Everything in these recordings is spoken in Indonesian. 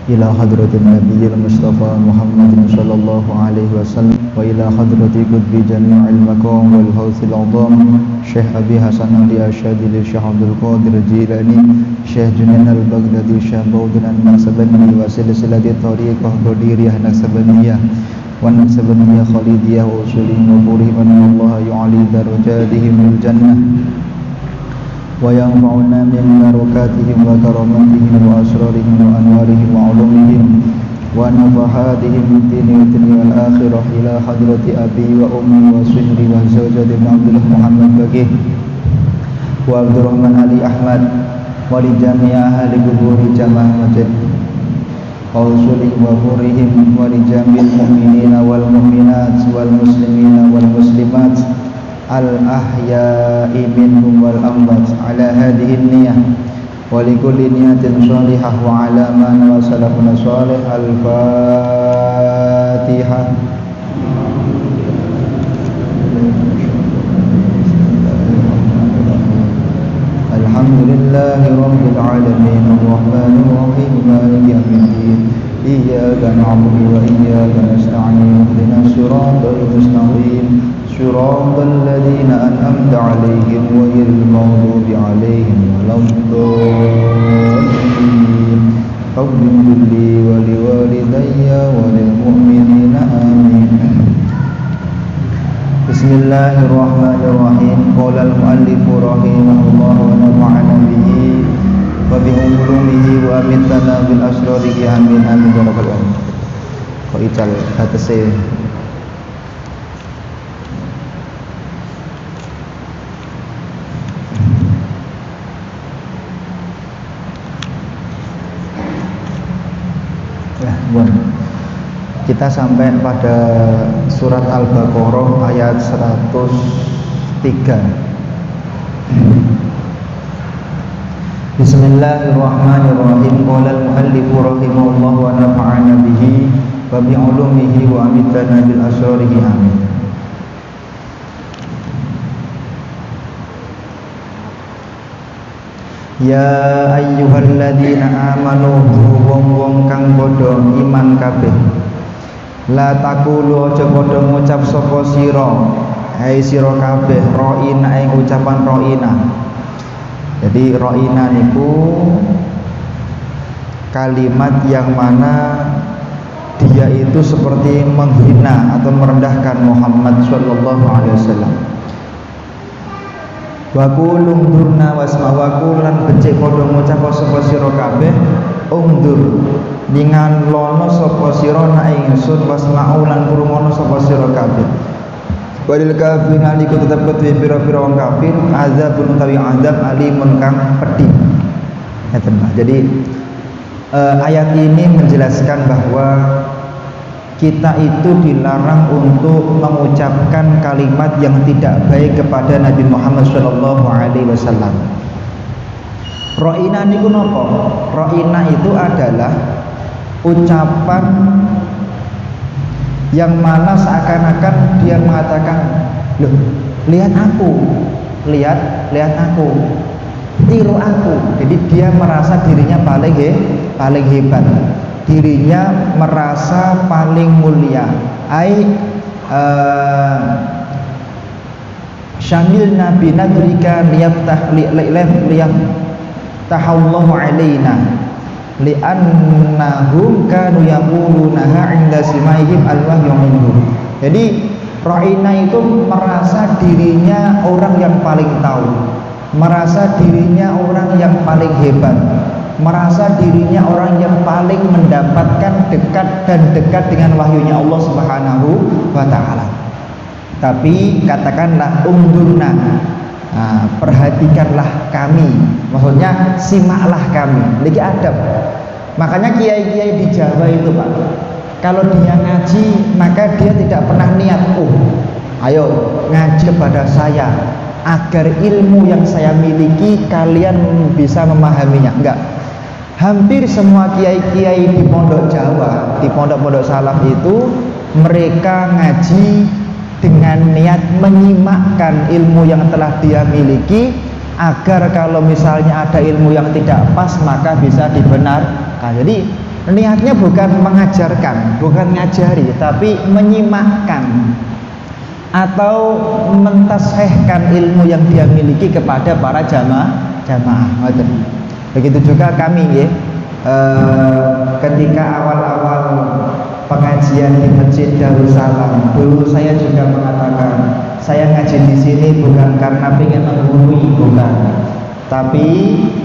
إلى حضرة النبي المصطفى محمد صلى الله عليه وسلم وإلى حضرة قطب جميع المقام والحوث العظام شيخ أبي حسن علي الشاذلي الشيخ عبد القادر الجيلاني شيخ جنين البغدادي شيخ بودنا النقشبندي وسلسلة طريقة قديرية نقشبندية والنقشبندية خالدية وأصولهم وفورهم أن الله يعلي درجاتهم في الجنة وينفعنا من بركاتهم وكراماتهم وأسرارهم وأنوارهم وعلومهم ونفحاتهم في الدين والدنيا والآخرة إلى حضرة أبي وأمي وسهري وزوجة عبد الله محمد بقيه وعبد الرحمن علي أحمد ولجميع أهل قبور جماعة مسجد وأصولهم وفورهم ولجميع المؤمنين والمؤمنات والمسلمين والمسلمات الأحياء منهم والأموات على هذه النية ولكل نية صالحة وعلى ما نوى سلفنا صالح. الفاتحة. الحمد لله رب العالمين الرحمن الرحيم مالك يوم الدين إياك نعبد وإياك نستعين اهدنا الصراط المستقيم صراط الذين أنعمت عليهم غير المغضوب عليهم ولا الضالين رب اغفر لي ولوالدي وللمؤمنين آمين. بسم الله الرحمن الرحيم. قال المؤلف رحمه الله ونفعنا به وبعلومه وأمتنا بالأسراره آمين آمين يا رب العالمين. Kok ical batese kita sampai pada surat Al-Baqarah ayat 103. Bismillahirrahmanirrahim. Qala al-muallif rahimahullah wa nafa'ana bihi wa bi'ulumihi wa amitana bil asrarihi amin. Ya ayyuhalladzina amanu wong-wong kang padha iman kabeh la taqulu aja padha ngucap sapa sira hai sira kabeh ra'ina ing ucapan ra'ina. Jadi ra'ina niku kalimat yang mana dia itu seperti menghina atau merendahkan Muhammad sallallahu alaihi wasallam. Wa qul undurna wasma wa qulan becik padha ngucap sapa sira kabeh undur dengan lono sapa sira na ingsun wasma'u lan krungono sapa sira kabeh. Walil kafirin aliku tetep kedue pira-pira wong kafir azabun utawi azab alimun kang pedih. Ngeten Pak. Jadi ayat ini menjelaskan bahwa kita itu dilarang untuk mengucapkan kalimat yang tidak baik kepada Nabi Muhammad SAW. Ro'ina niku napa? Ro'ina itu adalah ucapan yang mana seakan-akan dia mengatakan, loh, lihat aku, lihat aku, tiru aku. Jadi dia merasa dirinya paling hebat. Dirinya merasa paling mulia. Syamil nabi nadrika liyaftahallahu alaina li'annahum kanu yaqulunaha 'inda simaihim al-wahyu minhum. Jadi ra'ina itu merasa dirinya orang yang paling tahu, merasa dirinya orang yang paling hebat, merasa dirinya orang yang paling mendapatkan dekat dengan wahyunya Allah Subhanahu wa ta'ala. Tapi katakanlah undurna, perhatikanlah kami, maksudnya simaklah kami, lagi adab. Makanya kiai-kiai di Jawa itu Pak, kalau dia ngaji maka dia tidak pernah niat, ayo ngaji kepada saya agar ilmu yang saya miliki kalian bisa memahaminya. Enggak. Hampir semua kiai-kiai di pondok Jawa, di pondok-pondok salaf itu mereka ngaji dengan niat menyimakkan ilmu yang telah dia miliki agar kalau misalnya ada ilmu yang tidak pas maka bisa dibenarkan. Jadi niatnya bukan mengajarkan, bukan ngajari, tapi menyimakkan atau mentashehkan ilmu yang dia miliki kepada para jamaah. Begitu juga kami ya, ketika awal-awal pengajian di Masjid Darussalam, dulu saya juga mengatakan saya ngaji di sini bukan karena ingin menggurui, bukan, tapi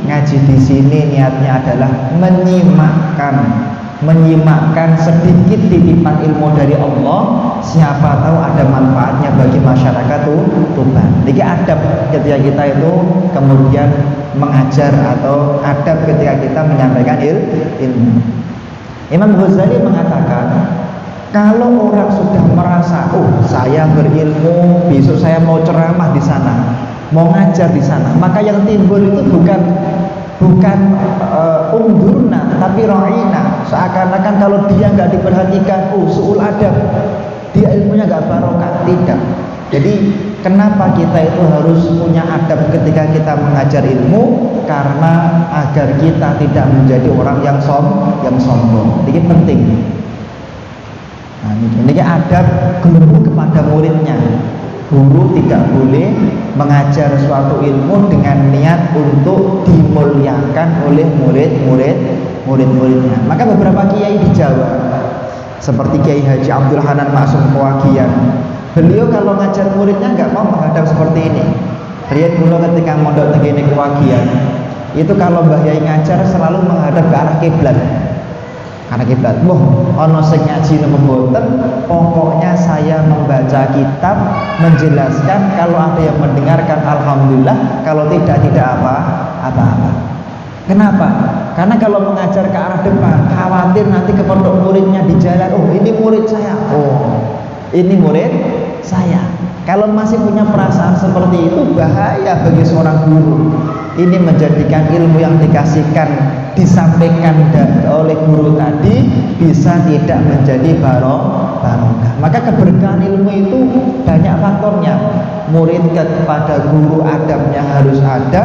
ngaji di sini niatnya adalah menyimakkan sedikit titipan ilmu dari Allah. Siapa tahu ada manfaatnya bagi masyarakat Tuban. Jadi adab ketika kita itu kemudian mengajar, atau adab ketika kita menyampaikan ilmu. Imam Ghazali mengatakan, kalau orang sudah merasa, oh saya berilmu, besok saya mau ceramah di sana, mau ngajar di sana, maka yang timbul itu bukan undurna, tapi ra'ina. Seakan-akan kalau dia nggak diperhatikan, oh su'ul adab, dia ilmunya nggak barokah. Tidak. Jadi kenapa kita itu harus punya adab ketika kita mengajar ilmu? Karena agar kita tidak menjadi orang yang sombong. Ini penting. Nah, ini adab guru kepada muridnya. Guru tidak boleh mengajar suatu ilmu dengan niat untuk dimuliakan oleh murid-muridnya. Maka beberapa kiai di Jawa, seperti Kiai Haji Abdul Hanan Maksum Pewagian, beliau kalau ngajar muridnya nggak mau menghadap seperti ini. Rian dulu ketika mondok tegene Pewagian, itu kalau Mbah Yai ngajar selalu menghadap ke arah kiblat. Karena kiblat, ono sing ngaji mboten, pokoknya saya membaca kitab menjelaskan, kalau ada yang mendengarkan alhamdulillah, kalau tidak apa-apa. Kenapa? Karena kalau mengajar ke arah depan, khawatir nanti ke pondok muridnya di jalan, oh ini murid saya, oh ini murid saya. Kalau masih punya perasaan seperti itu, bahaya bagi seorang guru. Ini menjadikan ilmu yang dikasihkan, disampaikan oleh guru tadi, bisa tidak menjadi barokah. Maka keberkahan ilmu itu banyak faktornya. Murid kepada guru adabnya harus ada,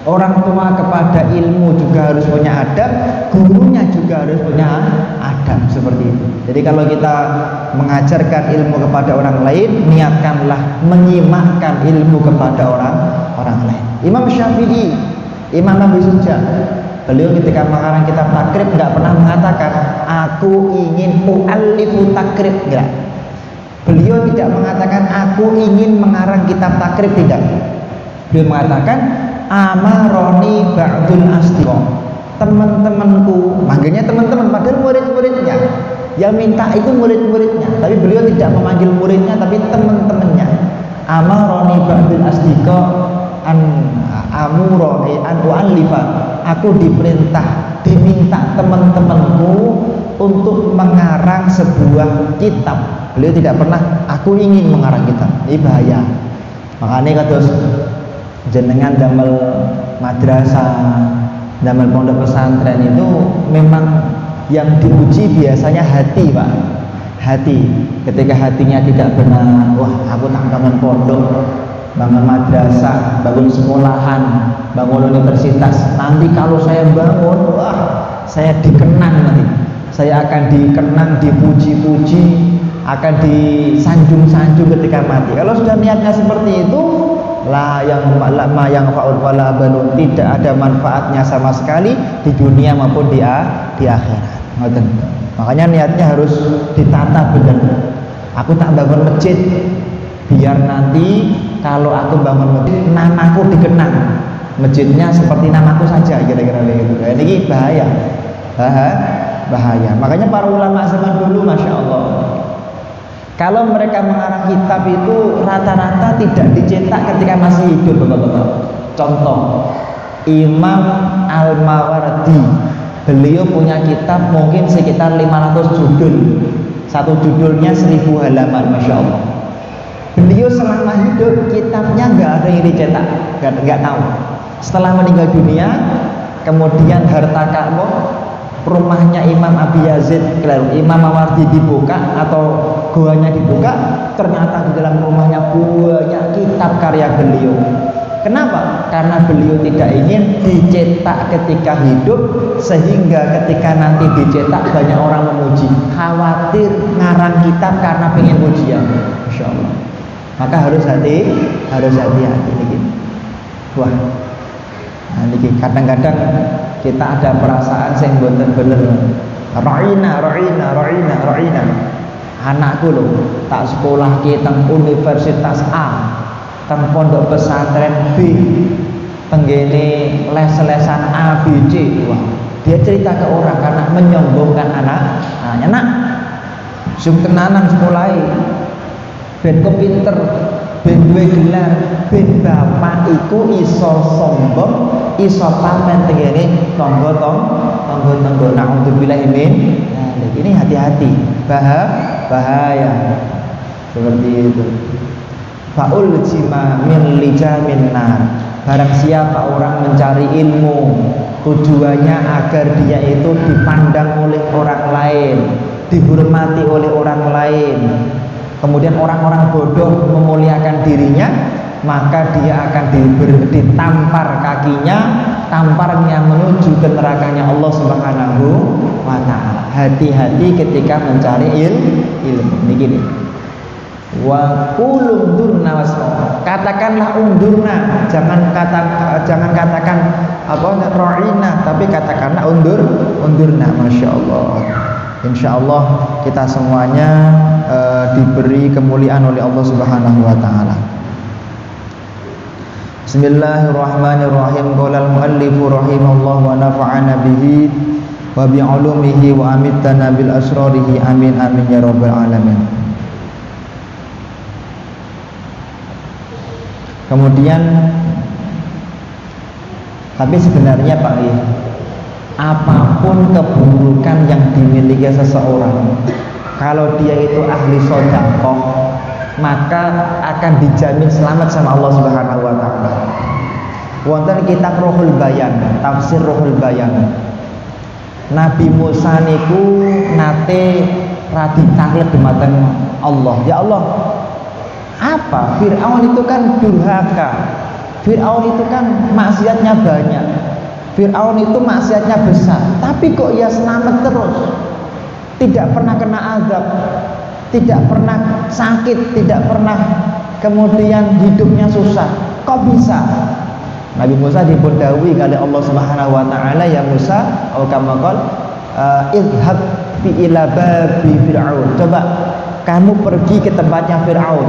orang tua kepada ilmu juga harus punya adab, gurunya juga harus punya adab, seperti itu. Jadi kalau kita mengajarkan ilmu kepada orang lain, niatkanlah menyimakkan ilmu kepada orang lain. Imam Syafi'i, Imam Nabi Suja, beliau ketika mengarang kitab takrib nggak pernah mengatakan aku ingin mu'allifu takrib, enggak. Beliau tidak mengatakan aku ingin mengarang kitab takrib, tidak. Beliau mengatakan amaroni ba'dul asdiqo, teman-temanku, manggilnya teman-teman padahal murid-muridnya, yang minta itu murid-muridnya, tapi beliau tidak memanggil muridnya tapi teman-temannya. Amaroni ba'dul asdiqo an u'allifa, aku diminta teman-temanku untuk mengarang sebuah kitab. Beliau tidak pernah aku ingin mengarang kitab. Ini bahaya. Makanya kados jenengan damel madrasah, damel pondok pesantren itu memang yang diuji biasanya hati, Pak. Hati. Ketika hatinya tidak benar, wah aku tak bangun pondok, bangun madrasah, bangun sekolahan, bangun universitas. Nanti kalau saya bangun, wah saya dikenang nanti. Saya akan dikenang, dipuji-puji, akan disanjung-sanjung ketika mati. Kalau sudah niatnya seperti itu, yang fa'ul wala banun, tidak ada manfaatnya sama sekali di dunia maupun di akhirat. Makanya niatnya harus ditata benar. Aku tak bangun masjid biar nanti kalau aku bangun masjid namaku dikenang, masjidnya seperti namaku saja, kira-kira begitu. Ini bahaya. Makanya para ulama zaman dulu, masya Allah, kalau mereka mengarang kitab itu rata-rata tidak dicetak ketika masih hidup, Bapak-bapak. Contoh, Imam Al-Mawardi, beliau punya kitab mungkin sekitar 500 judul. Satu judulnya 1000 halaman, masya Allah. Beliau selama hidup kitabnya nggak ada yang dicetak, nggak tahu. Setelah meninggal dunia, kemudian harta karun, rumahnya Imam Abi Yazid, Imam Mawardi dibuka atau goanya dibuka, ternyata di dalam rumahnya banyak kitab karya beliau. Kenapa? Karena beliau tidak ingin dicetak ketika hidup, sehingga ketika nanti dicetak banyak orang memuji. Khawatir ngarang kitab karena pengen pujian. Masya Allah. Maka harus hati-hati ini. Wah, nah, ini kadang-kadang kita ada perasaan yang bener-bener ro'ina. Anakku loh tak sekolah kita universitas A, teng pondok pesantren B, tenggene les-lesan A B C. Wah, dia cerita ke orang karena menyombongkan anaknya. Nak sing tenanan sekolah ben kepinter, ben duwe gelar, ben bapak iku iso sombong, iso pamer tenggene tangga-tangga. Na'udzubillah min. Nah, ini hati-hati, bahaya seperti itu. Faul jima min lijamin nar. Barang siapa orang mencari ilmu tujuannya agar dia itu dipandang oleh orang lain, dihormati oleh orang lain, kemudian orang-orang bodoh memuliakan dirinya, maka dia akan ditampar kakinya, tamparnya menuju ke nerakanya Allah Subhanahu wa ta'ala. Hati-hati ketika mencari ilmu. Begini. Wa qul undurna wasma. Katakanlah undurna, jangan katakan ra'ina, tapi katakanlah undurna. Masya Allah. Insya Allah kita semuanya diberi kemuliaan oleh Allah Subhanahu wa ta'ala. Bismillahirrahmanirrahim. Qala al-muallifu rahimahullah wa nafa'ana bihi wa bi'ulumihi wa amittana bil asrarihi. Amin amin ya rabbal alamin. Kemudian, tapi sebenarnya Pak I, apapun keburukan yang dimiliki seseorang, kalau dia itu ahli sedekah, maka akan dijamin selamat sama Allah Subhanahu wa ta'ala. Wonten kitab Ruhul Bayan, tafsir Ruhul Bayan. Nabi Musa niku nate radi taklek dumateng Allah. Ya Allah, apa? Fir'aun itu kan durhaka. Fir'aun itu kan maksiatnya banyak. Fir'aun itu maksiatnya besar, tapi kok ia selamat terus, tidak pernah kena azab, tidak pernah sakit, tidak pernah kemudian hidupnya susah. Kok bisa? Nabi Musa dipundhawi oleh Allah Subhanahu wa ta'ala, ya Musa, atau kama qala idhhab fi ila babi fir'aun. Coba kamu pergi ke tempatnya Fir'aun,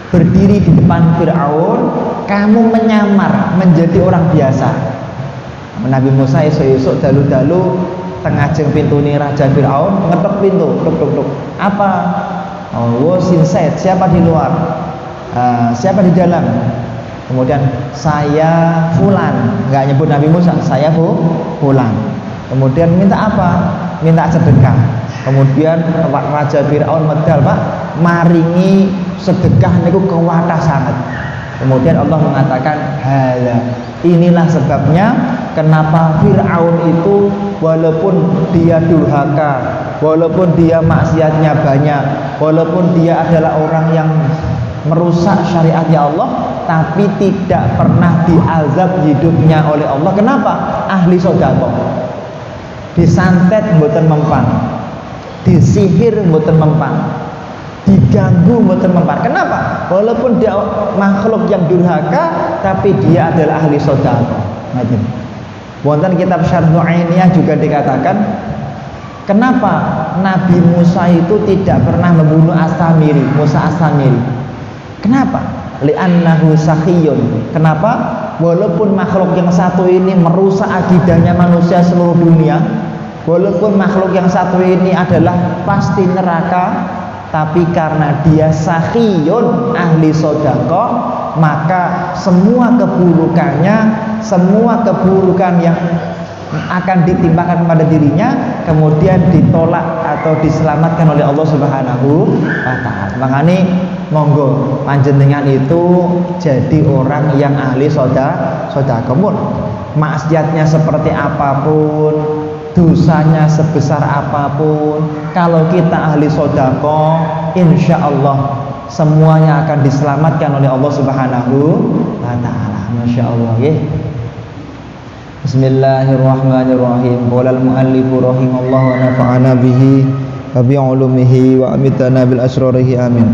berdiri di depan Fir'aun, kamu menyamar menjadi orang biasa. Nabi Musa esok-esok dalu-dalu tengajeng pintu nih Raja Fir'aun, ngetok pintu, tuk. Apa? Oh, sinset, siapa di luar? Siapa di dalam? Kemudian saya fulan, nggak nyebut Nabi Musa, saya fulan. Kemudian minta apa? Minta sedekah. Kemudian Raja Fir'aun medal, Pak, maringi sedekah niku kuwatah sangat. Kemudian Allah mengatakan, hala, inilah sebabnya kenapa Fir'aun itu walaupun dia durhaka, walaupun dia maksiatnya banyak, walaupun dia adalah orang yang merusak syariatnya Allah, tapi tidak pernah diazab hidupnya oleh Allah. Kenapa? Ahli sedekah. Disantet mboten mempan, disihir mboten mempan, diganggu mboten mempan. Kenapa? Walaupun dia makhluk yang durhaka, tapi dia adalah ahli sedekah. Ngaten. Wonten kitab Syarh Ainiyah juga dikatakan, kenapa Nabi Musa itu tidak pernah membunuh As-Samiri, Musa As-Samiri? Kenapa? Li'annahu sakhiyun. Kenapa? Walaupun makhluk yang satu ini merusak akidahnya manusia seluruh dunia, walaupun makhluk yang satu ini adalah pasti neraka, tapi karena dia sakhiyun, ahli sedekah, maka semua keburukan yang akan ditimpakan kepada dirinya kemudian ditolak atau diselamatkan oleh Allah Subhanahu wa ta'ala. Makanya monggo panjenengan itu jadi orang yang ahli sedekah. Maksiatnya seperti apapun, dosanya sebesar apapun, kalau kita ahli sedekah, insya Allah semuanya akan diselamatkan oleh Allah Subhanahu wa taala. Masyaallah nggih. Bismillahirrahmanirrahim. Qala al-muallifu rahimallahu wa nafa'ana bihi wa bi 'ulumihi wa amitana bil asrarihi amin.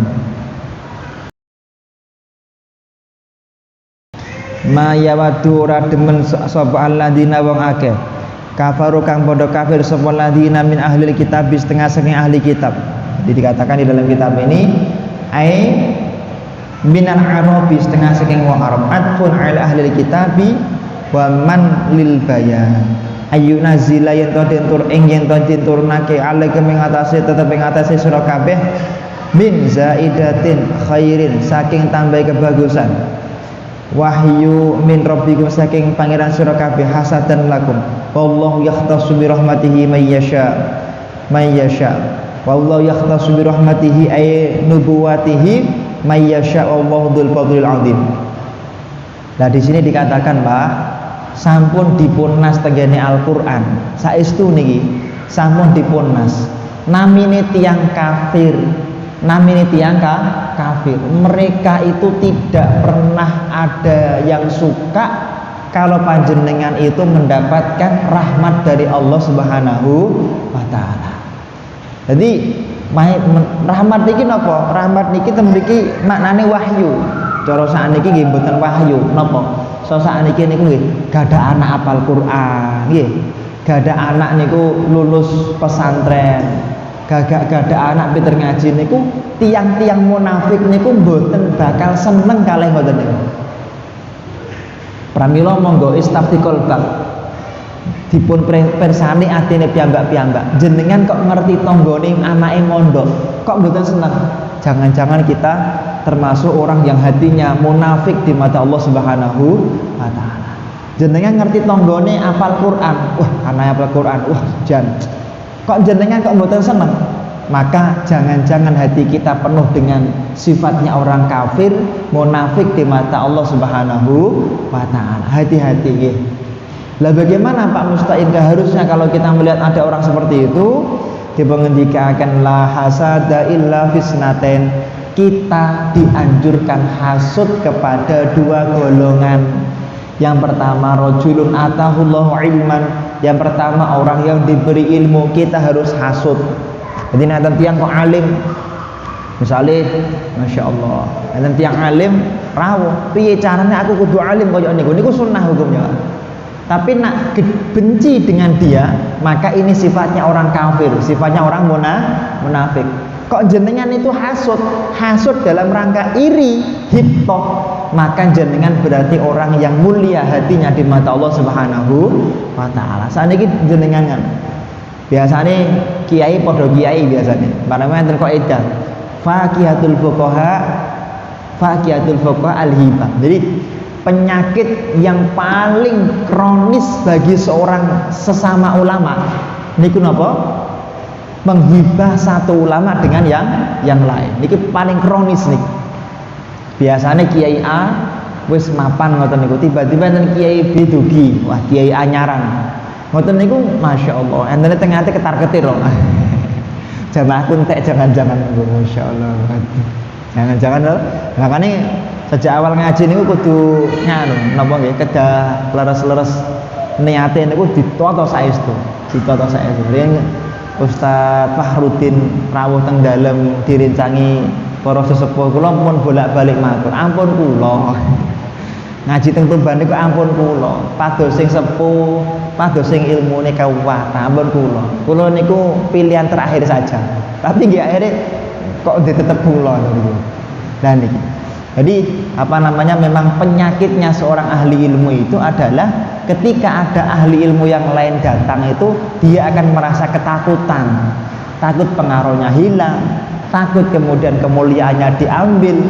Ma yawadu ora demen sapa alladzina wong akeh kafaru kang padha kafir sapa alladzina min ahli kitab setengah saking ahli kitab. Jadi dikatakan di dalam kitab ini ai minal arabi setengah saking wong Arab atfun ala ahli kitabi wa man lil bayan ayyuna zila yen to den tur ing yen to diturnake alaihi ing atase tetep ing atase sira kabeh min zaidatin khairin saking tambah kebagusan wahyu min rabbikum saking pangeran sira kabeh hasadan lakum wallahu yakhtassu bi rahmatihi may yasha wallahu yakhtassu bi rahmatihi ay nubuwatihi may yasha wallahu dzul fadlil azim. Nah di sini dikatakan Pak, sampun dipunnas tenggene Al-Qur'an saestu niki sampun dipunnas namine tiyang kafir mereka itu tidak pernah ada yang suka kalau panjenengan itu mendapatkan rahmat dari Allah Subhanahu wa taala. Jadi rahmat niki napa? Rahmat niki temriki maknane wahyu. Cara sakniki nggih mboten wahyu napa? Sakniki niku nggih gadah anak apal Quran nggih. Gadah anak niku lulus pesantren. Gadah anak pinter ngaji niku tiang-tiang munafik niku mboten bakal seneng kalih ngoten niku. Pramila monggo istaftiqul bab dipun persani atine piyambak-piyambak. Jenengan kok ngerti tanggane anake mondok, kok mboten seneng? Jangan-jangan kita termasuk orang yang hatinya munafik di mata Allah Subhanahu wa taala. Jenengan ngerti tanggane apal Quran, wah anake apal Quran, wah jan. Kok jenengan kok mboten seneng? Maka jangan-jangan hati kita penuh dengan sifatnya orang kafir, munafik di mata Allah Subhanahu wa taala. Hati-hati nggih. Lah bagaimana Pak Musta'in? Harusnya kalau kita melihat ada orang seperti itu, dipengendikakan la hasada illa fisnaten. Kita dianjurkan hasud kepada dua golongan. Yang pertama rajulun atahullahu ilman. Yang pertama orang yang diberi ilmu, kita harus hasud. Jadi nanti tiang kok alim, misalnya, masya Allah, nanti tiang alim, rawuh, piye caranya aku kudu alim kaya niku sunnah hukumnya. Tapi nak benci dengan dia, maka ini sifatnya orang kafir, sifatnya orang munafik. Kok jenengan itu hasud dalam rangka iri, hibtoh, maka jenengan berarti orang yang mulia hatinya di mata Allah Subhanahu wa taala. Saniki jenengan biasanya kiai podo kiai biasanya barangnya enten kaidah faqihatul fuqaha al-hibah. Jadi penyakit yang paling kronis bagi seorang sesama ulama niku napa? Menghibah satu ulama dengan yang lain. Niki paling kronis nih. Biasanya kiai A wis mapan ngoten niku, tiba-tiba enten kiai B dugi, wah kiai anyaran. Ngoten niku masyaallah, entene tengah-tengah ketar-ketir loh. Jamaah kuntek jangan-jangan niku masyaallah. Jangan-jangan lho. Makane sejak awal ngaji niku kudu nganu napa nggih kedah leres-leres niate niku ditata saestu. Ustaz Fahrudin rawuh teng dalem dirincangi para sesepuh kula pun bolak-balik matur. Ampun kula. Ngaji teng Tuban niku ampun kula. Pados sing sepuh, pados sing ilmune kuwat. Ampun kula. Kula niku pilihan terakhir saja. Tapi nggih akhirnya kok tetep kula niku. Lah niki. Jadi memang penyakitnya seorang ahli ilmu itu adalah ketika ada ahli ilmu yang lain datang itu dia akan merasa ketakutan, takut pengaruhnya hilang, takut kemudian kemuliaannya diambil.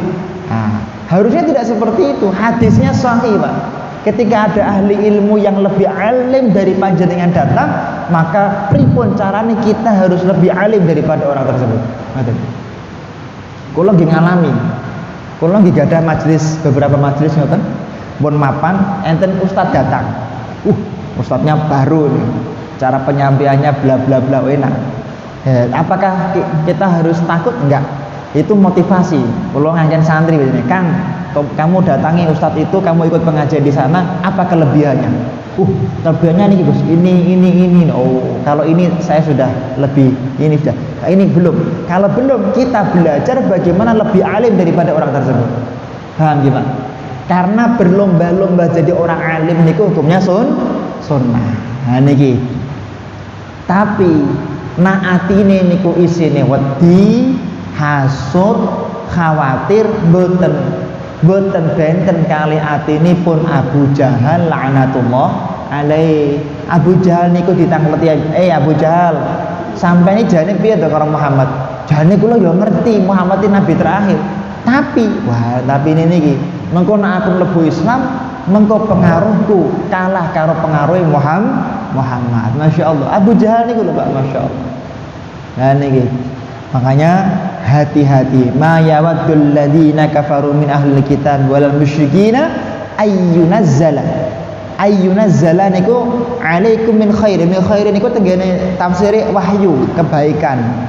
Nah, harusnya tidak seperti itu. Hadisnya sahih Pak. Ketika ada ahli ilmu yang lebih alim dari panjenengan datang, maka pripun caranya kita harus lebih alim daripada orang tersebut. Kula nggih ngalami. Kula nggih gadah majelis, beberapa majelis ngoten. Pun mapan enten ustaz datang. Ustadznya baru nih. Cara penyampaiannya bla bla bla enak. Apakah kita harus takut? Enggak. Itu motivasi. Kalau ngajian santri biasanya, Kang, kamu datangi ustadz itu, kamu ikut pengajian di sana, apa kelebihannya? Kelebihannya nih Gus, ini. Oh, kalau ini saya sudah lebih, ini sudah. Ini belum. Kalau belum, kita belajar bagaimana lebih alim daripada orang tersebut. Paham gimana? Karena berlomba-lomba jadi orang alim niku hukumnya sunnah. Nah niki. Tapi naatine niku isine wedi, hasud, khawatir, boten benten kali atinipun Abu Jahal laknatullah alaihi. Abu Jahal niku ditangleti, Abu Jahal, sampai ini jane piye to karo Muhammad? Jane kula ya ngerti Muhammad ini nabi terakhir. Tapi ini niki, mengko nek aku mlebu Islam, mengko pengaruhku kalah karo pengaruh Muhammad. Masya Allah. Abu Jahal niku lho Pak, masya Allah. Nah niki. Makanya hati-hati. Ma yawaddul ladzina kafaru min ahlil kitab wal musyrikina ayyunazzala niku alaikum min khairin. Min khairin niku tenggene tafsir wahyu, kebaikan.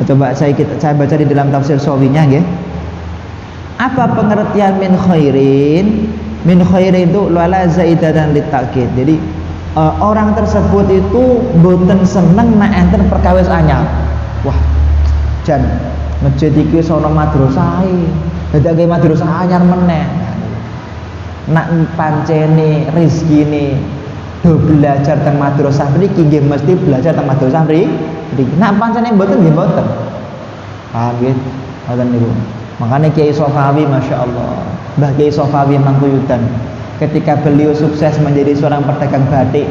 Coba saya baca di dalam tafsir Sawinya nggih. Apa pengertian min khairin? Min khairin itu wala zaidatan litakid. Jadi orang tersebut itu boten seneng nek enten perkawis anyar. Wah, jan masjid iki sono madrasahe, dadake madrasah anyar meneh. Nak pancene rezekine do belajar teng madrasah mriki nggih mesti belajar teng madrasah mriki. Nak pancene mboten nggih mboten. Paham nggih? Ngoten niku. Makanya Kiai Sofawi, masya Allah, Mbah Kiai Sofawi Mangkuyudan, ketika beliau sukses menjadi seorang pedagang batik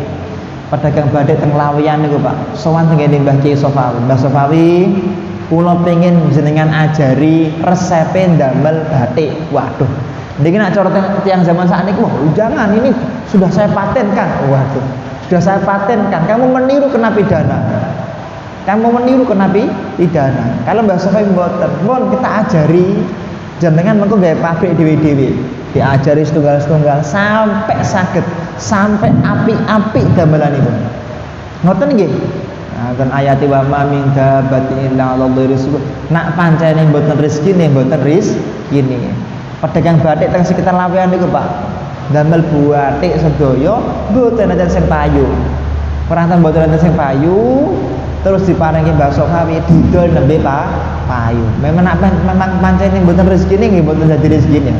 teng Laweyan niku Pak, sowan tengene Mbah Kiai Sofawi. Mbah Sofawi, kula pengen jenengan ajari resepe ndamel batik. Waduh, niki nak cara tiang zaman saat ini, wah jangan, ini sudah saya patenkan. Waduh, sudah saya patenkan. Kamu meniru kena pidana. Kalau Mbah Sofawi mboten, mohon kita ajari jenengan mengko gawe pabrik dhewe-dhewe. Diajari setunggal-setunggal sampai saged, sampai apik-apik damelanipun. Ngoten nggih. Nah, ayati wa ma min dabbatin illa 'ala rizqi. Nak pancene mboten rezekine, mboten rezekine. Pedagang batik teng sekitar Laweyan niku Pak, damel batik sedaya mboten enten sing payu. Perantau mboten enten sing payu, terus diparingi Mbah Sofawi didol nembe payu. Memang pancene mboten rezekine nggih mboten dadi rezekine.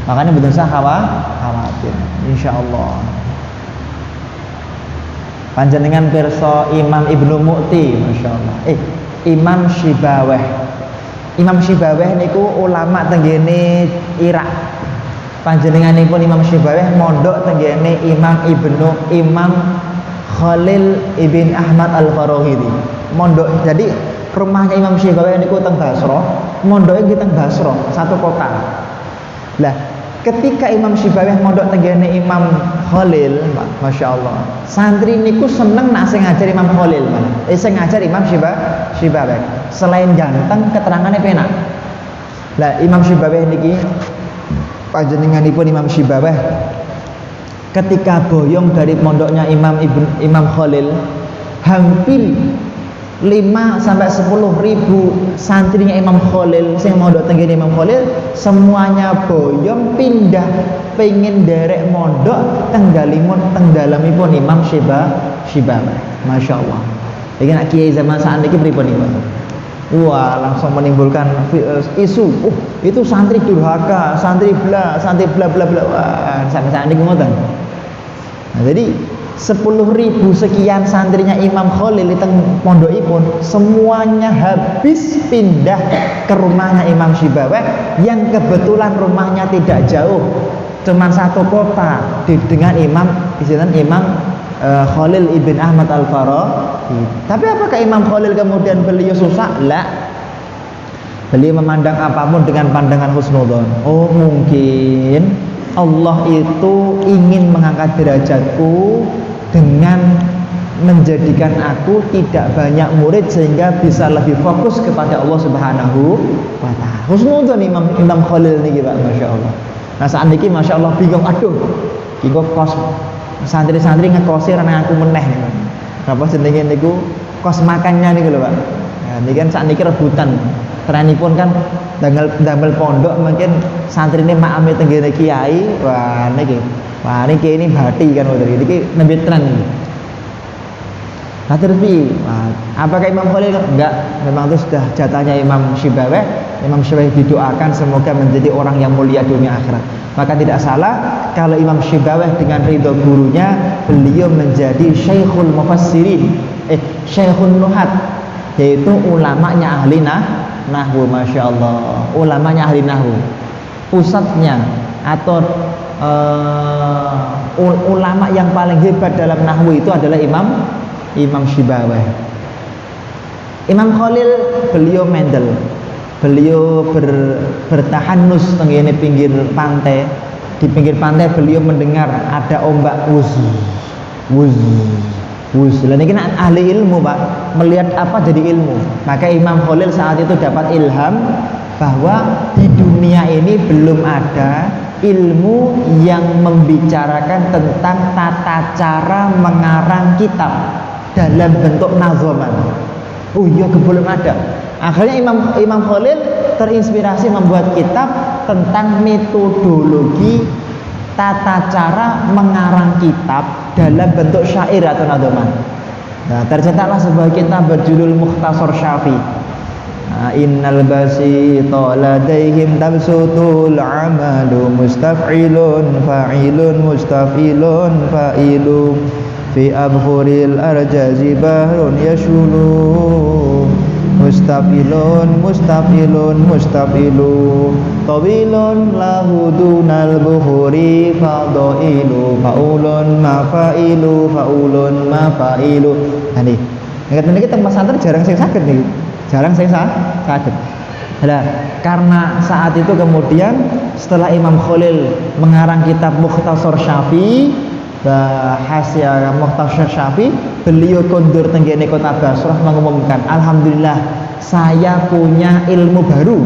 Makanya mboten usah khawatir, insyaallah. Panjenengan pirsa Imam Ibnu Mu'ti, masyaallah. Imam Syibaweh. Imam Syibaweh niku ulama tenggene Irak. Panjenenganipun Imam Syibaweh mondok tenggene Imam Khalil ibn Ahmad Al-Farahidi. Mondok, jadi rumahnya Imam Syibaweh niku teng Basra, mondoknya teng Basra, satu kota. Lah, ketika Imam Syibaweh mondok tenggene Imam Khalil, masya Allah, santri niku seneng nak sing ngajar Imam Khalil malah. Sing ngajar Imam Syibaweh. Selain ganteng, keterangannya penak. Lah, Imam Syibaweh niki panjenenganipun Imam Syibaweh ketika boyong dari pondoknya Imam Khalil, hampir 5 sampai 10 ribu santrinya Imam Khalil sing mondok tenggene Imam Khalil semuanya boyong pindah pengen derek mondok tengdalamipun Imam Syibaweh. Masya Allah. Iki nak kiai zaman saat ini pripun iki? Wah, langsung menimbulkan isu. Itu santri durhaka, santri bla bla bla. Wah, sampai saat ini ngoten. Nah, jadi 10.000 sekian santrinya Imam Khalil di pondokipun semuanya habis pindah ke rumahnya Imam Syibaweh yang kebetulan rumahnya tidak jauh, cuma satu kota dengan Imam Khalil ibn Ahmad Al-Farahidi. Tapi apakah Imam Khalil kemudian beliau susah? La. Beliau memandang apapun dengan pandangan husnudzon. Oh, mungkin Allah itu ingin mengangkat derajatku dengan menjadikan aku tidak banyak murid sehingga bisa lebih fokus kepada Allah Subhanahu wa taala. Husnudzon Imam Khalil niki Pak, masya Allah. Nah saat ini masya Allah bingung, aduh, kiko kos santri-santri ngekosi karena aku meneh nih. Apa jenenge niku kos makannya niku lho Pak. Nah, niki kan saat niki rebutan. Trenipun kan damel pondok mungkin santrine makame tenggene kiai. Wah niki. Wah niki ini bati kan ngoten iki nembe tren iki. Nah terus apakah Imam Khalil? Enggak, memang itu sudah jatahnya Imam Syibaweh. Imam Syibaweh didoakan semoga menjadi orang yang mulia dunia akhirat. Maka tidak salah kalau Imam Syibaweh dengan ridho gurunya beliau menjadi Syekhul Mufassirin, Syekhul Nuhat, yaitu ulamanya ahli nahwu. Masya Allah, ulamanya ahli nahwu. Pusatnya atau ulama yang paling hebat dalam nahwu itu adalah Imam Syibaweh. Imam Khalil beliau mendel, beliau bertahanus tenggene pinggir pantai. Di pinggir pantai beliau mendengar ada ombak wuz. Lah niki ahli ilmu Pak, melihat apa jadi ilmu. Maka Imam Khalil saat itu dapat ilham bahwa di dunia ini belum ada ilmu yang membicarakan tentang tata cara mengarang kitab dalam bentuk nazoman. Oh iya, belum ada. Akhirnya Imam Khalil terinspirasi membuat kitab tentang metodologi tata cara mengarang kitab dalam bentuk syair atau nazoman. Nah, tercetaklah sebuah kitab berjudul Mukhtasar Syafi. Innal basita ladaihim tabsutul amalu mustaf'ilun fa'ilun mustaf'ilun fa'ilu fi abhuril arjazi bahrun yashulu mustaf'ilun mustaf'ilun mustafilu tawilun lahu dunal buhuri fadailu faulun mafa'ilu faulun mafa'ilu. Nah nih niki tempat santri jarang sing saged nih. Jarang saya sakit. Nah, karena saat itu kemudian setelah Imam Khalil mengarang kitab Mukhtasar Syafi, Hasya Mukhtasar Syafi, beliau kondur tenggene kota Basrah mengumumkan, alhamdulillah saya punya ilmu baru,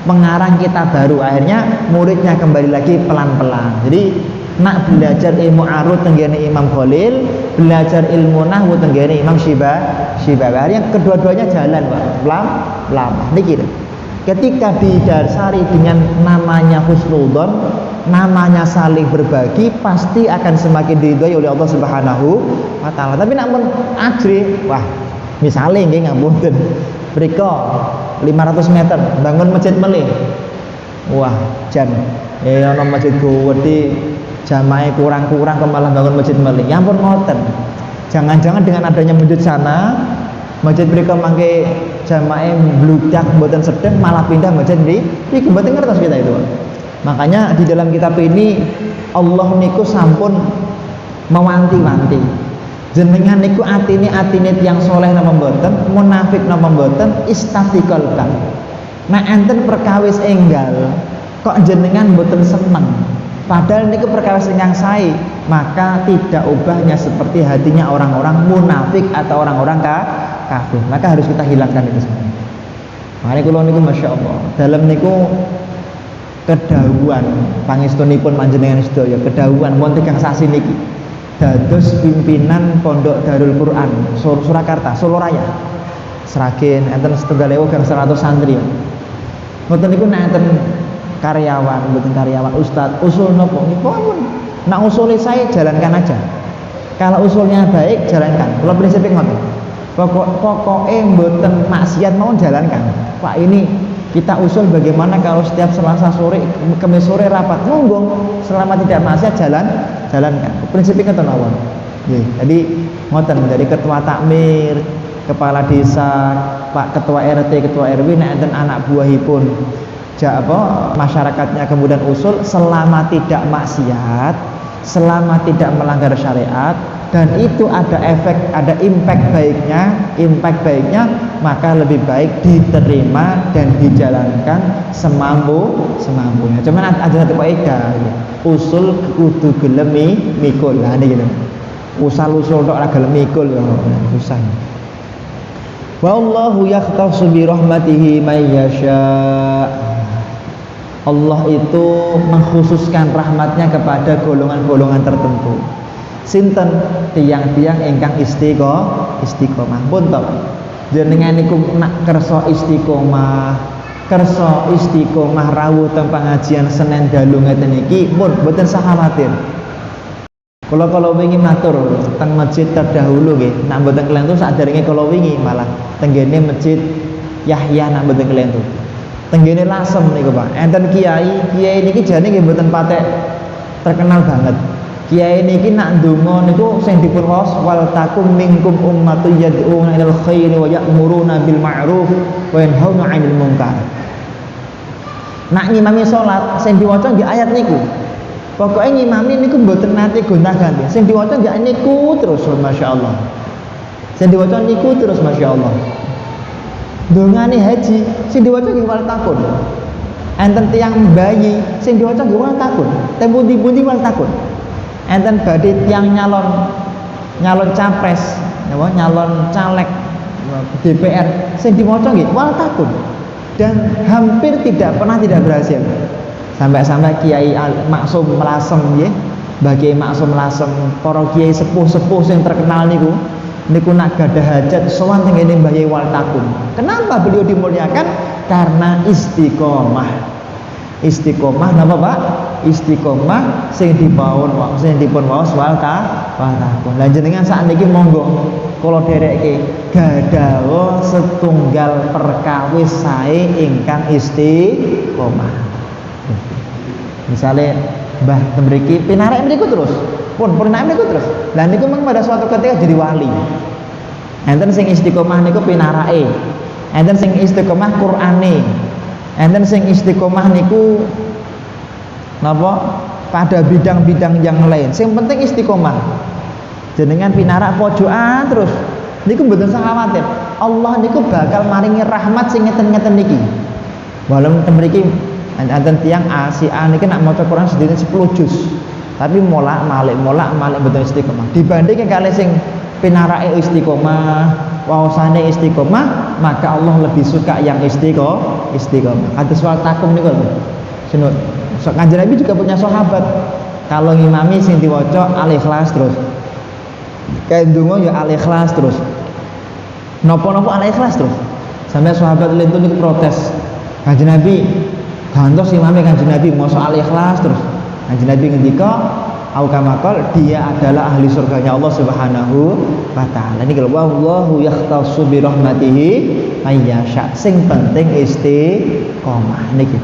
mengarang kitab baru. Akhirnya muridnya kembali lagi pelan-pelan. Jadi nak belajar ilmu arud tenggene Imam Khalil, belajar ilmu nahwu tenggene Imam Syibaweh. Yang kedua-duanya jalan Pak, lama. Niki ketika didasari dengan namanya husnudzon, namanya saling berbagi, pasti akan semakin diridhoi oleh Allah Subhanahu wa taala. Tapi namun ajri, wah, misalnya nggih ngapunten, mriko 500 meter bangun masjid melih. Wah, jan ana masjid gede jamaah kurang-kurang ke malah bangun masjid melih. Ya ampun ngoten. Jangan-jangan dengan adanya masjid sana, masjid mereka mangke jamaah bludak mboten sedeng malah pindah masjid iki mboten ngertos kita itu. Makanya di dalam kitab ini Allah niku sampun mewanti-wanti. Jenengan niku atine yang soleh napa mboten, munafik napa mboten, istastiqolkan. Nah enten perkawis enggal kok jenengan mboten seneng. Padahal niku perkawis ingkang sae, maka tidak ubahnya seperti hatinya orang-orang munafik atau orang-orang kafir. Maka harus kita hilangkan itu semua. Makanya kula niku masyaallah, dalam niku kedawuhan pangestunipun panjenengan sedaya, kedawuhan wonten kang sasi niki dados pimpinan Pondok Darul Quran Surakarta, Solo Raya. Sragen enten 1.000 gang 100 santri. Ngoten niku nek enten karyawan, bukan karyawan, ustadz, usul nopo, ampun. Nah usulnya saya jalankan aja. Kalau usulnya baik, jalankan. Kalau prinsipnya ngoten, pokoknya mboten maksiat mau jalankan. Pak ini kita usul bagaimana kalau setiap Selasa sore, Kamis sore rapat, monggo, selama tidak maksiat jalankan. Prinsipnya ngoten mawon. Jadi ngoten, jadi ketua takmir, kepala desa, Pak ketua RT, ketua RW, nek enten anak buahipun masyarakatnya kemudian usul selama tidak maksiat, selama tidak melanggar syariat, dan itu ada efek, ada impact baiknya, maka lebih baik diterima dan dijalankan semampunya. Cuman ada satu kaidah, usul kudu gelem mikul. Nah ini gitu. Usul tok ora gelem mikul ya susah. Wallahu yakhtassu bi rahmatihi may yasha. Allah itu mengkhususkan rahmatnya kepada golongan-golongan tertentu. Sinten tiang-tiang ingkang istiqomah pun to. Jenengan niku nak kersa istiqomah, kersa istiqomah rawuh teng pengajian Senin dalu ngeten iki pun mboten usah khawatir. Kalau wingi matur teng masjid terdahulu nggih, nak mboten kelentu saderenge kala wingi malah tenggene masjid Yahya nak mboten kelentu. Tenggene Lasem niku Pak. Enten kiai niki jane nggih mboten patek terkenal banget. Kiai niki nak ndonga niku sing dipun waos wal takum minkum ummatun yad'una ilal khairi wa ya'muruna bil ma'ruf wa yanhauna 'anil munkar. Nak ngimami salat sing diwaca nggih ayat niku. Pokoke ngimami niku mboten nate gonta-ganti. Sing diwaca nggih niku terus masyaallah. Sing diwaca niku terus masyaallah. Dongane haji sing diwaca nggih wal takun. Enten tiyang bayi sing diwaca nggih wal takun. Tempundi-pundi wal takun. Enten badhe tiyang nyalon capres, napa nyalon caleg DPR sing diwaca nggih wal takun. Dan hampir tidak pernah tidak berhasil. Sampai-sampai Kiai Maksum Lasem nggih, bagi Maksum Lasem, para kiai sepuh-sepuh sing terkenal niku nak gadah hajat sowan teng ngene Mbah Yai wal takun. Kenapa beliau dimuliakan? Karena istiqomah. Istiqomah napa Pak? Istiqomah sing dipun waos wal takun. Lah jenengan sakniki monggo kula dherekke gadhawa setunggal perkawis sae ingkang istiqomah. Misalnya Mbah mriki pinarak mriku terus, pun pinarak mriku terus. Lah niku mung pada suatu ketika jadi wali. Enten sing istiqomah niku pinarake. Enten sing istiqomah Qur'ane. Enten sing istiqomah niku napa pada bidang-bidang yang lain. Sing penting istiqomah. Jenengan pinarak pojokan terus. Niku mboten usah khawatir. Allah niku bakal maringi rahmat sing ngeten-ngeten niki. Walau mriki enten tiyang si A niki nak maca Quran sedina 10 juz. Tapi molak-malik mboten istiqomah. Dibandingke kali sing pinarake istiqomah, waosane istiqomah, maka Allah lebih suka yang istiqomah. Kados wal takum niku lho. Sinut. Kanjeng Nabi juga punya sahabat. Kalau ngimami sing diwaca Al-Ikhlas terus. Kayak ndonga ya Al-Ikhlas terus. Napa-napa Al-Ikhlas terus. Sampai sahabat lentu niku protes. Kanjeng Nabi gantos imame Kanjeng Nabi maca Al-Ikhlas terus. Kanjeng Nabi ngendika au kamakal dia adalah ahli surganya Allah Subhanahu wa taala. Niki lho wallahu yakhtassu bi rahmatihi mayyasha. Sing penting istiqomah niki.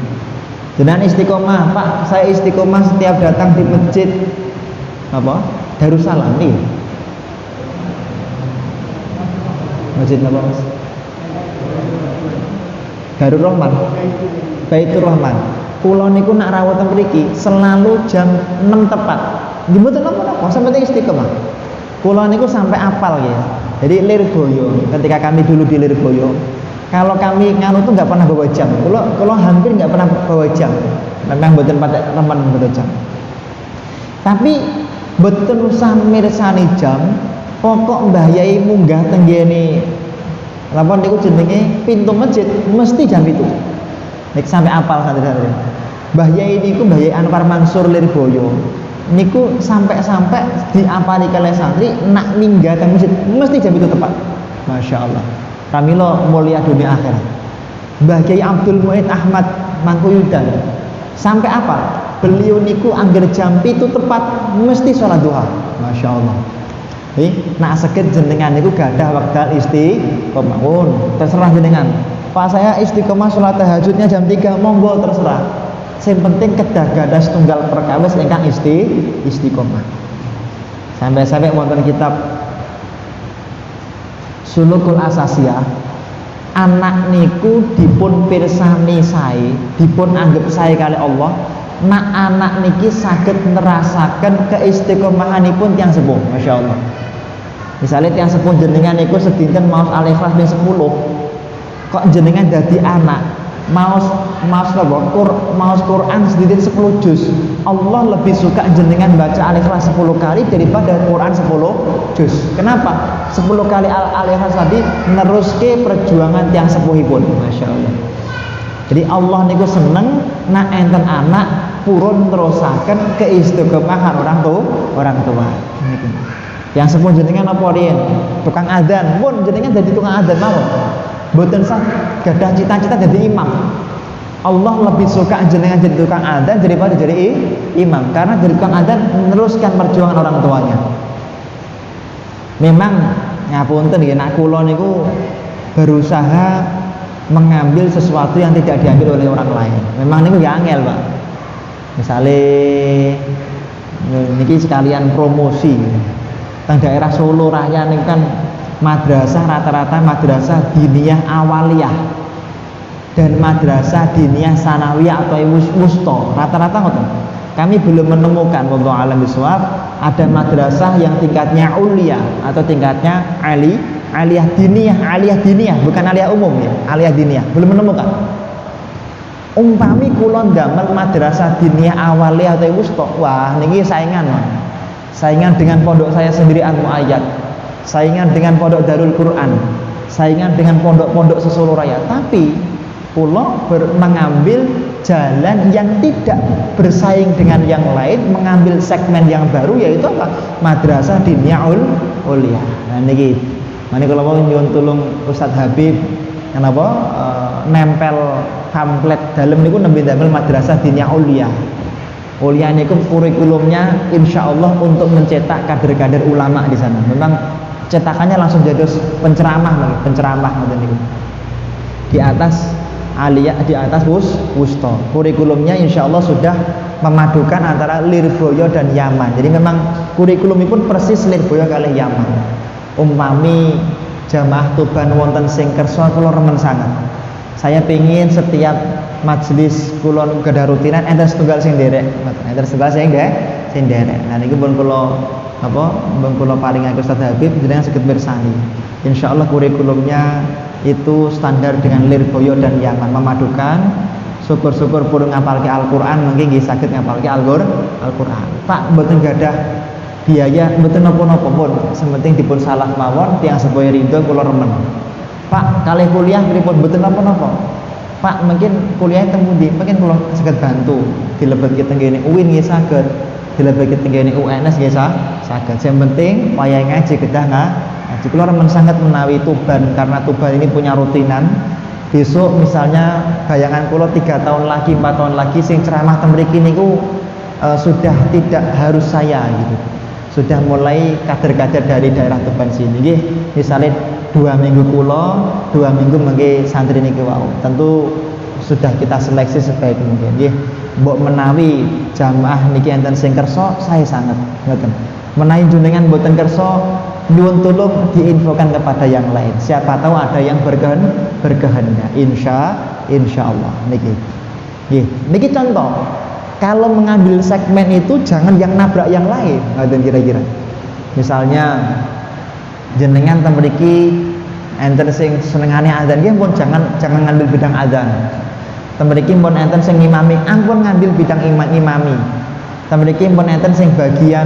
Dengan istiqomah, Pak, saya istiqomah setiap datang di masjid apa? Darussalam nih. Masjid apa, Mas? Darur Rahman. Baitur Rahman. Kula niku nak rawuh teng mriki selalu jam 6 tepat. Nggih mboten napa-napa, sampeyan istiqomah. Kula niku sampai apal ya. Jadi Lirboyo, ketika kami dulu di Lirboyo, kalau kami nganu tuh nggak pernah bawa jam. Kalau hampir nggak pernah bawa jam. Memang mboten patek remen bawa jam. Tapi mboten usah mirsani jam. Pokok Mbah Yai munggah teng ngene. Lapor niku jenenge pintu masjid mesti jam itu. Nek sampai apal santri-santri. Mbah Yai niku Mbah Yai Anwar Mansur Lirboyo. Niku sampai diapali kalih santri nak minggah teng masjid mesti jam itu tepat. Masya Allah. Pramila mulia dunia akhirat. Mbah Kiai Abdul Mu'id Ahmad Mangkuyudan sampai apa? Beliau niku angger jam itu tepat mesti sholat duha. Masya Allah. Nak sakit jenengan niku gadah wekdal istiqomah. Terserah jenengan. Pak saya istiqomah sholat tahajudnya jam 3 monggo terserah. Yang penting kedah gadah setunggal perkawis ingkang istiqomah. Sampai-sampai wonten kitab Sulukul Asasiyah, anak niku dipun pirsani sae, dipun anggap sae kali Allah. Nak anak niki saged nerasaken keistiqomahanipun tiyang sepuh, Masya Allah. Misalnya tiyang sepuh jenengan niku sedinten maos Al-Ikhlas ping 10. Kok jenengan dadi anak maos Quran sedikit 10 juz. Allah lebih suka jenengan baca Al-Ikhlas 10 kali daripada Quran 10 juz. Kenapa? 10 kali Al-Ikhlas tadi neruske perjuangan tiang sepuhipun. Masya Allah. Jadi Allah niku seneng nak enten anak purun terusaken keistiqomahan orang tua. Yang sepuh jenengan apa riyen? Tukang adzan pun jenengan jadi tukang adzan mawon. Mboten sah gadah cita-cita jadi imam. Allah lebih suka jenengan jadi tukang adzan daripada jadi imam, karena jadi tukang adzan meneruskan perjuangan orang tuanya. Memang ngapunten nggih, nek kula niku berusaha mengambil sesuatu yang tidak diambil oleh orang lain. Memang niku ya angel, Pak. Misale niki sekalian promosi. Teng daerah Solo Raya niku kan madrasah rata-rata madrasah diniyah awaliyah dan madrasah diniyah sanawiyah atau wusta. Rata-rata ngoten. Kami belum menemukan wallahu alam bisawab ada madrasah yang tingkatnya ulia atau tingkatnya aliyah diniyah, bukan aliyah umum ya, aliyah diniyah. Belum menemukan. Umpami kula ndamel madrasah diniyah awaliyah atau wusta, wah niki saingan. Saingan dengan pondok saya sendiri Al-Muayyad, saingan dengan pondok Darul Quran, saingan dengan pondok-pondok Solo Raya. Tapi kula mengambil jalan yang tidak bersaing dengan yang lain, mengambil segmen yang baru, yaitu apa? Madrasah diniyah ulia. Nah niki mane kula mau nyuwun tulung Ustadz Habib kenapa nempel pamflet dalam niku nembe damel madrasah diniyah ulia. Ulia niku kurikulumnya insyaallah untuk mencetak kader-kader ulama di sana. Memang cetakannya langsung jadi penceramah ngoten niku. Di atas aliyah, di atas wusta. Kurikulumnya insyaallah sudah memadukan antara Lirboyo dan Yaman. Jadi memang kurikulumipun persis Lirboyo kali Yaman. Umpami jamaah Tuban wonten sing kersa kula remen sangat. Saya pengin setiap majelis kula gadah rutinan enten setunggal sing nderek, enten setunggal sing nderek. Nah niki pun kula paringaken Ustaz Habib jenengan saged mirsani. Insyaallah kurikulumnya itu standar dengan Lirboyo dan Yaman, memadukan. Syukur-syukur pun ngapalke Al-Qur'an mungkin nggih saged ngapalke Al-Qur'an. Pak mboten gadah biaya mboten napa-napa pun, sementing dipun salah mawon tiyang sedaya ridho kula remen. Pak kalih kuliah pripun mboten napa-napa. Pak mungkin kuliah teng pundi? Mungkin kula saged bantu dilebetke teng kene UIN nggih saged, dilebetke teng kene UNS nggih saged. Sing penting wayahe ngaji kedah ngaji. Kula remen sangat menawi Tuban, karena Tuban ini punya rutinan. Besok misalnya bayangan kula 3 tahun lagi, 4 tahun lagi sing ceramah teng mriki niku sudah tidak harus saya gitu. Sudah mulai kader-kader dari daerah Tuban sini nggih. Misalnya 2 minggu kula, 2 minggu mengke santri niki wau. Tentu sudah kita seleksi sebaik mungkin nggih. Mbok menawi jamaah niki enten sing kersa, saya sangat ngoten. Menawi jenengan mboten kersa, nyuwun tulung diinfokan kepada yang lain. Siapa tahu ada yang berkehendak. Insyaallah niki. Nggih, niki contoh. Kalau mengambil segmen itu jangan yang nabrak yang lain. Ngoten kira-kira. Misalnya jenengan teng mriki enten sing senengane adzan nggih pun jangan ngambil bidang adzan. Teng mriki pun enten sing ngimami, ampun ngambil bidang imami. Teng mriki pun enten sing bagian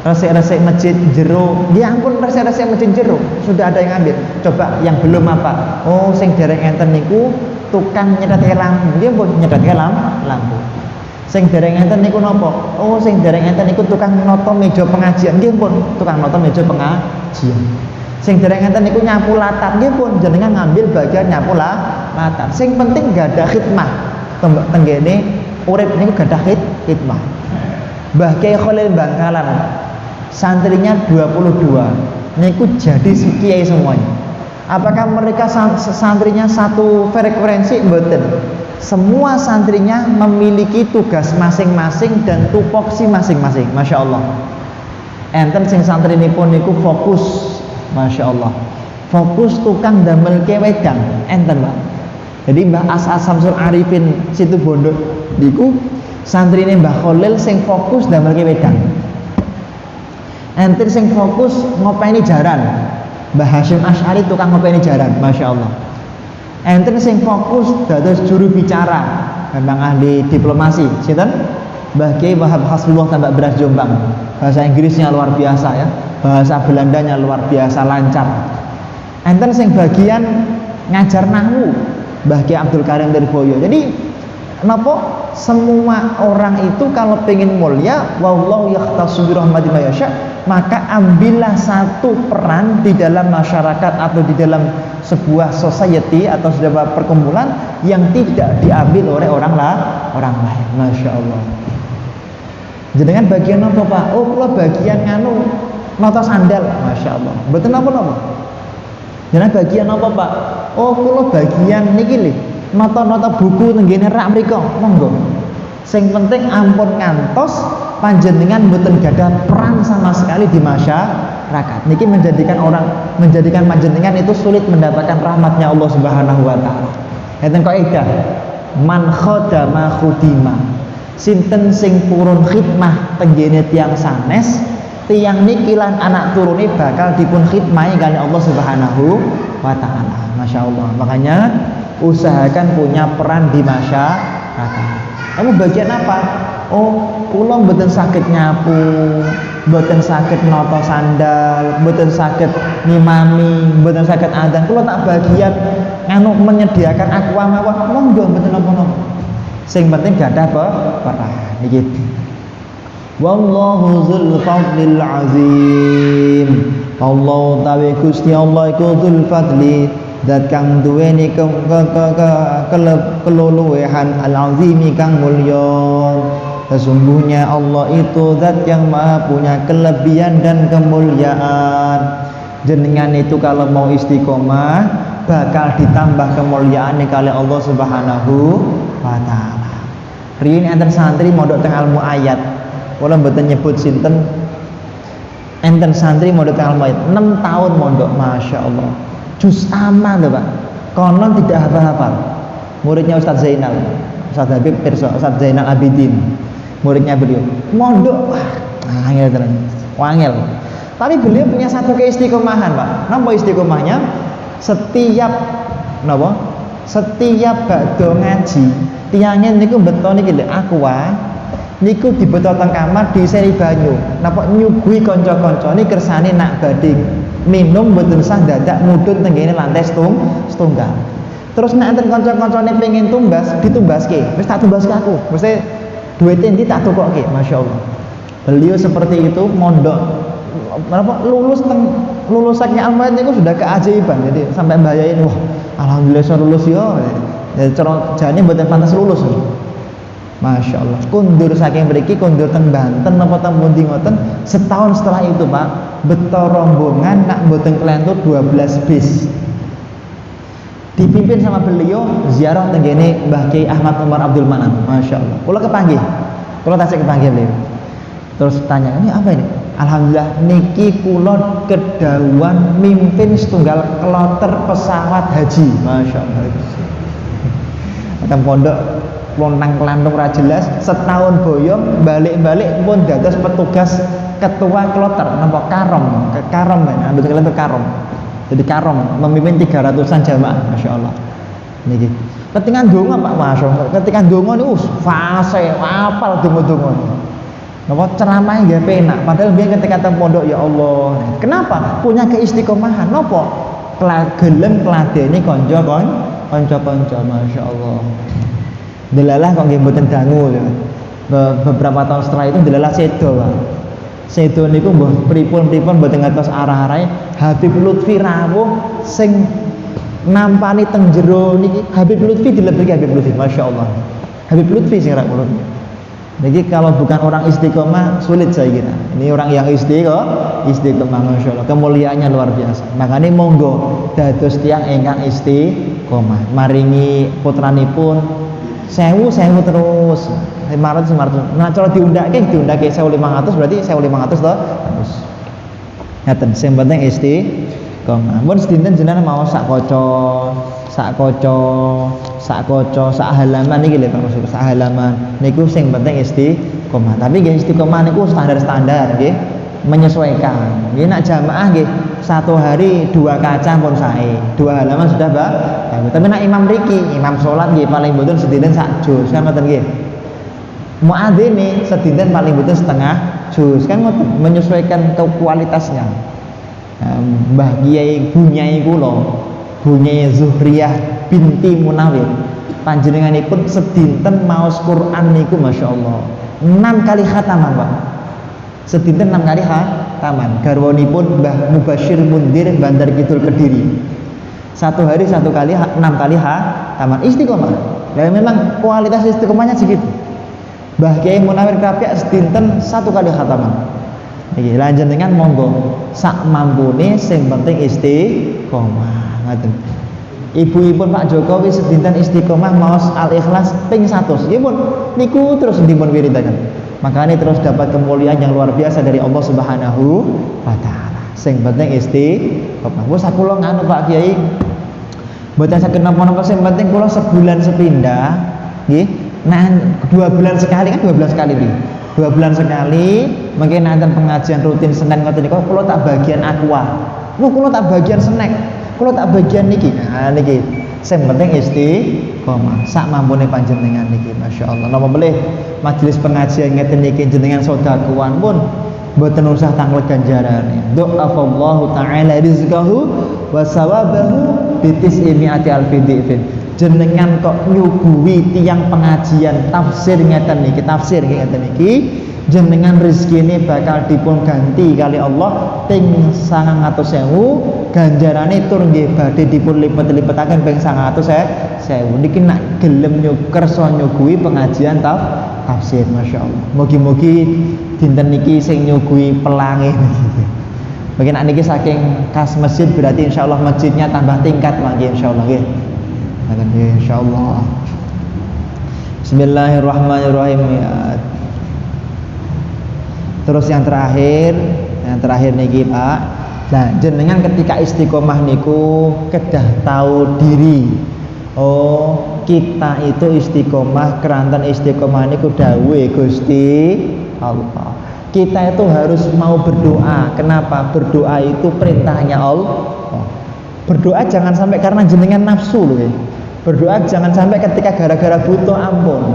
resik-resik masjid jero, ya ampun resik-resik masjid jero, sudah ada yang ambil. Coba yang belum apa? Oh, sing dereng enten niku tukang nyedake lampu, dia pun nyedake lampu. Sing dereng enten niku napa? Oh, sing dereng enten niku tukang noto meja pengajian, dia pun tukang noto meja pengajian. Sing dereng enten niku nyapu latar, dia pun jenengan ngambil bagian nyapu latar. Sing penting gak ada khidmah. Tenggene urip niku gak ada khidmah. Mbah Kyai Khalil Bangkalan santrinya 22 niku jadi si kiai semuanya. Apakah mereka santrinya satu frekuensi? Mboten. Semua santrinya memiliki tugas masing-masing dan tupoksi masing-masing. Masya Allah. Enten sing santri nipun niku fokus, Masya Allah, fokus tukang damel wedang. Enten Pak. Jadi Mbah As Samsul Arifin situ Bondo niku santrine Mbah Khalil sing fokus damel wedang. Enten sing fokus ngopeni jaran. Mbah Hasyim Asy'ari tukang ngopeni jaran, Masya Allah. Enten sing fokus dados juru bicara, memang ahli diplomasi. Sinten? Mbah Kiai Wahab Hasbullah Tambak Beras Jombang. Bahasa Inggrisnya luar biasa ya. Bahasa Belandanya luar biasa lancar. Enten sing bagian ngajar nahwu, Mbah Kiai Abdul Karim Lirboyo. Jadi napa semua orang itu kalau pengen mulia, wallahu yakhtassu bi rahmati may yasha, maka ambillah satu peran di dalam masyarakat atau di dalam sebuah society atau sebuah perkumpulan yang tidak diambil oleh orang lain. Masya Allah. Jenengan bagian apa Pak? Oh kula bagian nganu nata sandal. Masya Allah. Betul apa? Jenengan bagian apa Pak? Oh kula bagian niki lho nata-nata buku tenggene rak mriku. Monggo. Sing penting ampun ngantos panjenengan mboten gadah peran sama sekali di masyarakat. Niki menjadikan panjenengan itu sulit mendapatkan rahmatnya Allah Subhanahu wa taala. Enten kaidah man khadama khudima. Sinten sing purun khidmah tenggene tiyang sanes, tiyang niki lan anak turune bakal dipun khidmahi kali Allah Subhanahu wa taala. Masya Allah. Makanya usahakan punya peran di masyarakat. Kamu bagian apa? Oh, kula mboten saged nyapu, mboten saged nata sandal, mboten saged ngimami, mboten saged adzan. Kula tak bagian nganu menyediakan aqua mawon. Monggo mboten napa-napa. Sing penting gadah peran niki. Wallahu dzul fadlil azim. Allah tawi Gusti Allah iku dzul fadli zat kang duweni keluluhan al-azimi kang mulya. Sesungguhnya Allah itu zat yang maha punya kelebihan dan kemuliaan. Jenengan itu kalau mau istiqomah bakal ditambah kemuliaan kali Allah Subhanahu wa taala. Riyin enten santri mondok teng ilmu ayat. Kula mboten nyebut sinten. Enten santri mondok teng ilmu ayat 6 tahun mondok, Masya Allah. Juz amma lho Pak. Konon tidak hafal-hafal. Muridnya Ustaz Zainal, Ustaz Habib Pirsa, Ustaz Zainal Abidin. Muridnya beliau. Mondok angel tenan. Wangel. Tapi beliau punya satu keistiqomahan, Pak. Napa istiqomahnya? Setiap badhe ngaji, tiyangnya niku beton iki lho aqua. Niku dibeto teng kamar diseri banyu. Napa nyuguhi kanca-kancane kersane nak badhe minum mboten sah dadak mudhun tenggene lantai setunggal. Terus nek enten kanca-kancane pengen tumbas, ditumbaske. Wis tak tumbaske aku. Mesti duwite ndi tak tukokke, masyaallah. Beliau seperti itu mondok. Lulusannya Al-Maid niku sudah keajaiban. Jadi sampai mbayain, wah, alhamdulillah saya lulus ya. Jadi cara jane mboten pantas lulus. Masya Allah. Kundur saking mriki, kundur teng Banten napa teng pundi ngoten, setahun setelah itu Pak, beto rombongan nak mboten kelentur 12 bis. Dipimpin sama beliau ziarah tenggene Mbah Kiai Ahmad Umar Abdul Manan. Masya Allah. Kula kepanggih. Kula tasik kepanggih beliau. Terus tanya, ini apa ini? Alhamdulillah niki kula kedawuhan mimpin setunggal kloter pesawat haji. Masya Allah. Teng pondok lontang kelantung ra jelas, setahun boyong balik-balik pun dados petugas ketua kloter napa karom kan ambil kelantung karom. Jadi karom memimpin 300-an jamaah, Masya Allah. Niki ketingan donga Pak, Masya Allah. Ketingan donga niku fase apal donga-donga. Napa ceramah nggih penak, padahal biyen ketika teng pondok ya Allah. Kenapa? Punya keistiqomahan. Napa? Gelem ngladeni kanca-kanca, Masya Allah. Delalah kok nggih mboten dangu lho. Beberapa tahun setelah itu delalah sedo, Pak. Sedo niku mbah pripun-pripun mboten ngertos arah-arahe. Habib Lutfi rawuh sing nampani teng jero niki Habib Lutfi dilebeki Habib Lutfi, Masya Allah. Habib Lutfi sing rawuh. Niki kalau bukan orang istiqomah sulit saya kira. Ini orang yang istiqomah, Masya Allah. Kemuliaannya luar biasa. Makanya monggo dados tiyang ingkang istiqomah. Maringi putranipun sewu terus 500. Nah cara diundake 1.500 berarti 1.500 toh terus. Ngaten sing penting istiqomah. Mun sedinten jenengan mau sak halaman iki lho Pak maksud sak halaman. Niku sing penting istiqomah. Tapi nggih istiqomah niku standar-standar nggih, menyesuaikan. Nggih nak jamaah nggih 1 hari 2 kaca pun sae. 2 halaman sudah bagus. Tapi nak imam mriki, imam salat nggih paling mboten sedinten sak juz kan ngoten nggih. Muadzin nih sedinten paling mboten setengah juz kan ngoten, menyesuaikan ke kualitasnya. Mbah Kiai Bunyai kula, Bunyai Zuhriyah binti Munawir. Panjenenganipun sedinten maos Quran niku Masya Allah 6 kali khataman Pak. Sedinten 6 kali khataman. Garwanipun Mbah Mubashir Mundir Bandar Kidul Kediri. 1 hari 1 kali 6 kali khataman istiqomah. Ya memang kualitas istiqomahnya segitu. Mbah Kiai Munawir Rapi' sedinten 1 kali khataman. Iki lanjut dengan monggo sak mampune sing penting istiqomah. Ngoten. Ibu-ibu Pak Jokowi sedinten istiqomah maos Al-Ikhlas ping 100. Nggih pun niku terus dipun wiridaken. Makanya terus dapat kemuliaan yang luar biasa dari Allah Subhanahu wa taala. Sing penting istiqomah. Wes kula nganu Pak Kiai. Mboten saged napa-napa sing penting kula sebulan sepindah nggih. Nah 2 bulan sekali kan 12 kali iki. 2 bulan sekali mungkin nanten pengajian rutin Senin ngoten niku kula tak bagian aqua. Kula tak bagian snack. Kula tak bagian niki. Nah niki sing penting istiqomah. Sak mampune panjenengan niki masyaallah. Napa boleh majelis pengajian ngeten niki jenengan sedekawan pun mboten usah tanglet ganjarane. Do'afallahu taala rizqahu wa sawabahu bitis'imi'ati alfi dhifin. Jenengan kok nyuguhi tiang pengajian tafsir ngeten niki, tafsir ngeten niki, jenengan rezekine bakal dipun ganti kali Allah ping 900.000, ganjarane tur nggih badhe dipun lipet-lipetaken ping 900.000. Niki nak gelem kersa nyuguhi pengajian tafsir masyaallah. Mugi-mugi dinten niki sing nyuguhi pelangi niki. Mungkin niki saking kas masjid berarti insyaallah masjidnya tambah tingkat lagi insyaallah nggih. Insyaallah. Bismillahirrahmanirrahim. Ya. Terus yang terakhir niki Pak. Nah, jenengan ketika istiqomah niku kedah tahu diri. Oh, kita itu istiqomah, keranten istiqomah niku dawuhe Gusti Allah. Kita itu harus mau berdoa. Kenapa? Berdoa itu perintahnya Allah. Berdoa jangan sampai karena jenengan nafsu loh ya. Berdoa jangan sampai ketika gara-gara butuh ampun.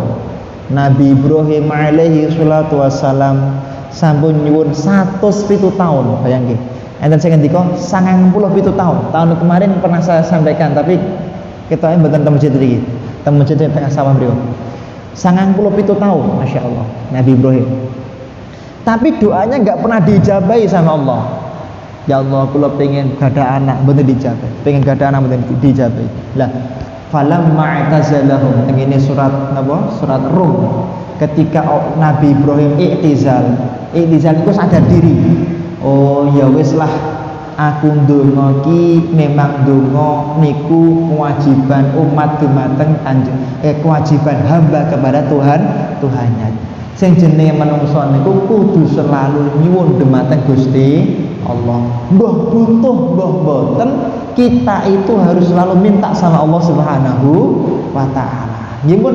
Nabi Ibrahim alaihi salatu wassalam sampun nyuwun 107 tahun, bayangke. Enten sing ngendika 97 tahun. Tahun kemarin pernah saya sampaikan tapi kita mboten temu masjid iki. Temu masjid tengah sawah mriku. 97 tahun, Masya Allah, Nabi Ibrahim. Tapi doanya nggak pernah diijabahi sama Allah. Ya Allah, kula pengen gada anak, mboten dijabahi. Pengen gada anak mboten dijabahi. Lah, falamma i'tazalahum, ini surat napa? Surat Rum. Ketika Nabi Ibrahim i'tizal itu sadar diri. Oh, ya wis lah, aku ndonga ki memang ndonga niku kewajiban umat dumateng kewajiban hamba kepada Tuhannya. Sing jenenge manungsa niku kudu selalu nyuwun dumateng Gusti Allah. Mbah butuh, mbah boten, kita itu harus selalu minta sama Allah Subhanahu wa taala. Nggih pun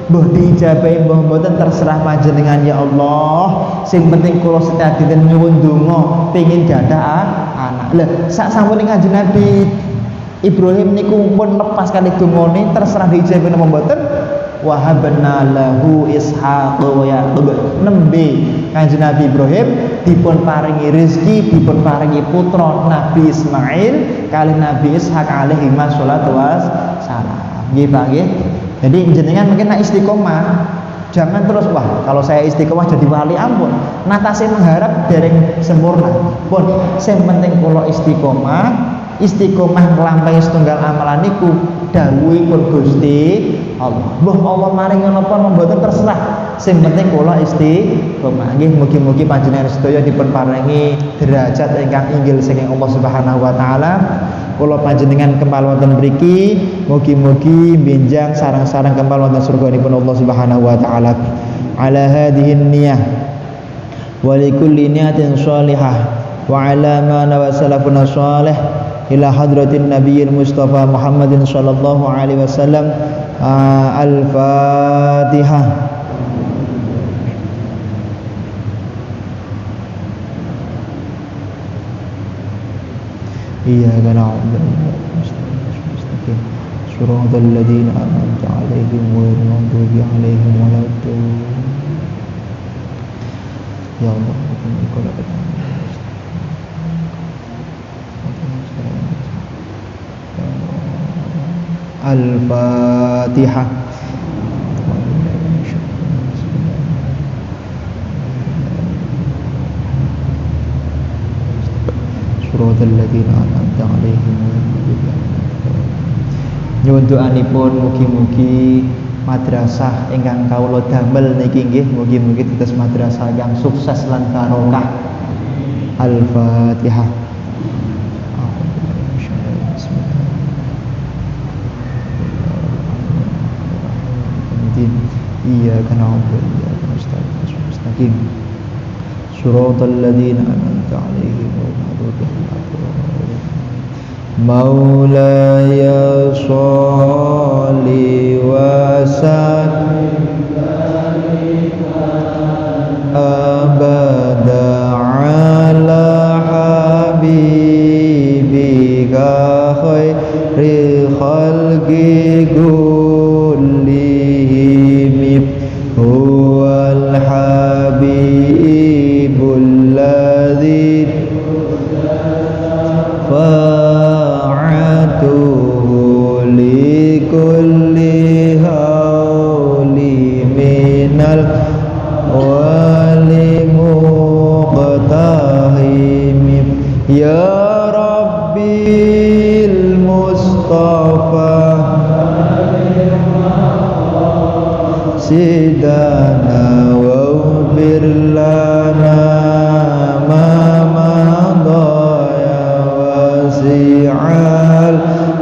mbah diijabahi mbah boten terserah panjenengan ya Allah. Sing penting kula setiap dinten nyuwun donga pengin gadah anak. Lah sak sampune Kanjeng Nabi Ibrahim niku pun lepas kali dongane terserah diijabahi napa mboten. Wahabna lahu Ishaq wa Yaqub. Nembe Kanjeng Nabi Ibrahim dipun paringi rezeki, dipun paringi putra Nabi Ismail kali Nabi Ishaq alaihi wassalatu wassalam. Nggih Pak nggih. Jadi jenengan mungkin nak istiqomah, jangan terus wah kalau saya istiqomah jadi wali ampun. Natase mengharap dereng sempurna. Pun sing penting kula istiqomah nglampahi setunggal amalan niku dawuhipun Gusti Allah. Mbah Allah maring napa mboten terserah. Sing penting kula istiqomah. Nggih mugi-mugi panjenengan sedaya dipun paringi derajat ingkang inggil saking Allah Subhanahu wa taala. Kula panjenengan kempal wonten mriki mugi-mugi benjang sarang-sarang kempal wonten surganipun Allah Subhanahu wa taala. Ala hadhihi niyyah wa likulli niyatin shalihah wa ala ma nawa salafun shalih ila hadratin nabiyil mustafa Muhammadin sallallahu alaihi wasallam. Al-Fatihah. Iyyaka na'budu wa nasta'in. Shiratal ladzina an'amta 'alaihim ghairil maghdubi 'alaihim waladdallin. Ya Allah, Al-Fatihah. siratal ladzina an'amta 'alaihim. Nyuwun doanipun mugi-mugi madrasah ingkang kawula damel niki nggih mugi-mugi dados madrasah yang sukses lan barokah. Al-Fatihah. Iyyaka na'budu wa iyyaka nasta'in mustaqim siratal ladzina an'amta 'alaihim ghairil maghdubi 'alaihim Maulaya sholli wa sallim abada ala habibika khairil khalqi kullihim huwal habibul ladzi fa'atuhu likulli hawli minal wali muqtahim ya rabbil mustafa sidana wa birlana ma madaya wasi'al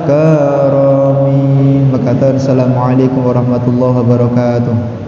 karami. Assalamualaikum warahmatullahi wabarakatuh.